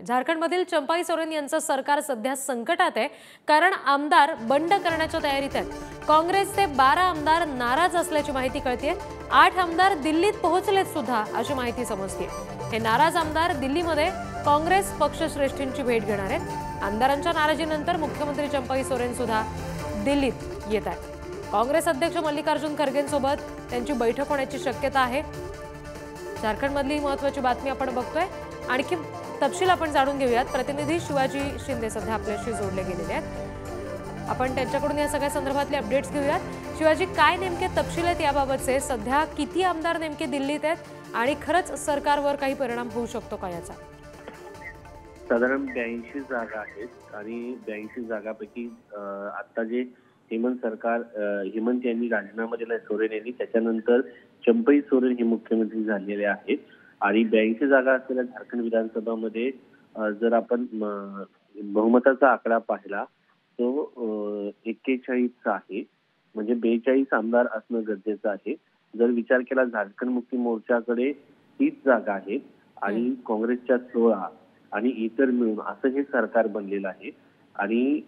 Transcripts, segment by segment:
झारखंडमधील चंपाई सोरेन यांचं सरकार सध्या संकटात आहे, कारण आमदार बंड करण्याच्या तयारीत आहेत। काँग्रेसचे 12 आमदार नाराज असल्याची माहिती कळतेय। 8 आमदार दिल्लीत पोहोचलेत सुद्धा अशी माहिती समजते। हे नाराज आमदार दिल्लीमध्ये काँग्रेस पक्षश्रेष्ठींची भेट घेणार आहेत। आमदारांच्या नाराजीनंतर मुख्यमंत्री चंपाई सोरेन सुद्धा दिल्लीत येत आहेत। काँग्रेस अध्यक्ष मल्लिकार्जुन खरगेंसोबत त्यांची बैठक होण्याची शक्यता आहे। झारखंडमधली महत्त्वाची बातमी आपण बघतोय। आणखी तपशील आपण जाणून घेऊयात। प्रतिनिधी शिवाजी शिंदे सध्या आपल्याशी जोडले गेलेले आहेत। आपण त्यांच्याकडून या सगळ्या संदर्भातले अपडेट्स घेऊयात। शिवाजी, काय नेमके तपशील आहेत याबाबतचे? सध्या किती आमदार नेमके दिल्लीत आहेत आणि खरंच सरकारवर काही परिणाम होऊ शकतो का याचा? साधारण 82 जागा आहेत आणि 82 जागांपैकी आता जे हेमंत यांनी राजीनामा दिला सोरेन यांनी, त्याच्यानंतर चंपाई सोरेन हे मुख्यमंत्री झालेले आहेत आणि 82 जागा असलेल्या झारखंड विधानसभामध्ये जर आपण बहुमताचा आकडा पाहिला तो 41 आहे, म्हणजे 42 आमदार असणं गरजेचं आहे। जर विचार केला झारखंड मुक्ती मोर्चाकडे 30 जागा आहेत आणि काँग्रेसच्या 16 आणि इतर मिळून असं हे सरकार बनलेलं आहे। आणि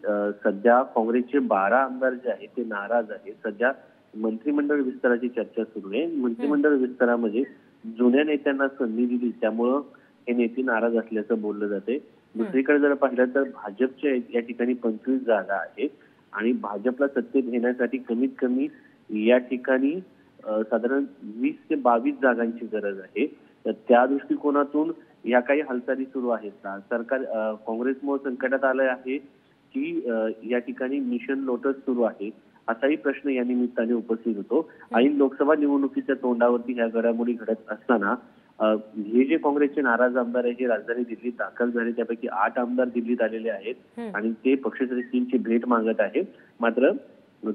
सध्या काँग्रेसचे 12 आमदार जे आहेत ते नाराज आहेत। सध्या मंत्रिमंडळ विस्ताराची चर्चा सुरू आहे। मंत्रिमंडळ विस्तारामध्ये जुन्या नेत्यांना संधी दिली त्यामुळं हे नेते नाराज असल्याचं बोललं जाते। दुसरीकडे जर पाहिलं तर भाजपच्या या ठिकाणी 25 जागा आहेत आणि भाजपला सत्तेत घेण्यासाठी कमीत कमी या ठिकाणी साधारण 20 ते 22 जागांची गरज आहे। तर त्या दृष्टिकोनातून या काही हालचाली सुरू आहेत का? सरकार काँग्रेसमुळे संकटात आलं आहे की या ठिकाणी मिशन लोटस सुरू आहे, असाही प्रश्न या निमित्ताने उपस्थित होतो। आणि लोकसभा निवडणुकीच्या तोंडावरती ह्या घडामोडी घडत असताना हे जे काँग्रेसचे नाराज आमदार आहेत हे राजधानी दिल्लीत दाखल झाले। त्यापैकी 8 आमदार दिल्लीत आलेले आहेत आणि ते पक्षश्रेष्ठींची भेट मागत आहेत। मात्र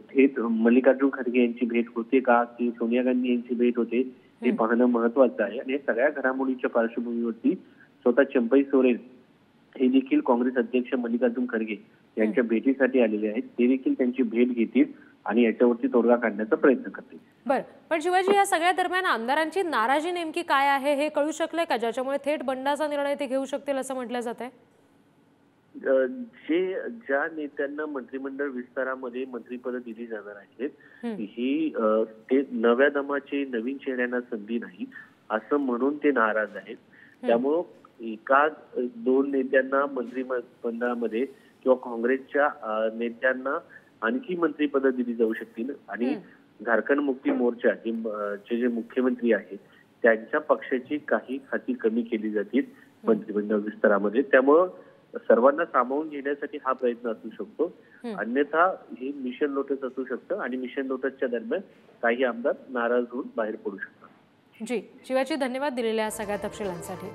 थेट मल्लिकार्जुन खरगे यांची भेट होते का की सोनिया गांधी यांची भेट होते हे पाहणं महत्वाचं आहे। आणि सगळ्या घडामोडीच्या पार्श्वभूमीवरती स्वतः चंपाई सोरेन हे देखील काँग्रेस अध्यक्ष मल्लिकार्जुन खरगे यांच्या भेटीसाठी आलेले आहेत। ते देखील त्यांची भेट घेतील आणि याच्यावरती तोडगा काढण्याचा प्रयत्न करतील। बरं, पण शिवाजी, या सगळ्या दरम्यान आमदारांची नाराजी नेमकी काय आहे हे कळू शकलंय का, ज्याच्यामुळे थेट बंडाचा निर्णय ते घेऊ शकतील असं म्हटलं जात आहे? ज्या नेत्यांना मंत्रिमंडळ विस्तारामध्ये मंत्रिपद दिली जाणार आहेत ही ते नव्या दमाचे नवीन चेहऱ्यांना संधी नाही असं म्हणून ते नाराज आहेत। त्यामुळं एका 2 नेत्यांना मंत्रिमंडळामध्ये किंवा काँग्रेसच्या नेत्यांना आणखी मंत्रिपद दिली जाऊ शकतील आणि झारखंड मुक्ती मोर्चाचे जे मुख्यमंत्री आहेत त्यांच्या पक्षाची काही खाती कमी केली जातील मंत्रिमंडळ विस्तारामध्ये। त्यामुळं सर्वांना सामावून घेण्यासाठी हा प्रयत्न असू शकतो, अन्यथा हे मिशन लोटस असू शकतं आणि मिशन लोटसच्या दरम्यान काही आमदार नाराज होऊन बाहेर पडू शकतात। जी शिवाजी, धन्यवाद दिलेल्या सगळ्या तपशिलांसाठी।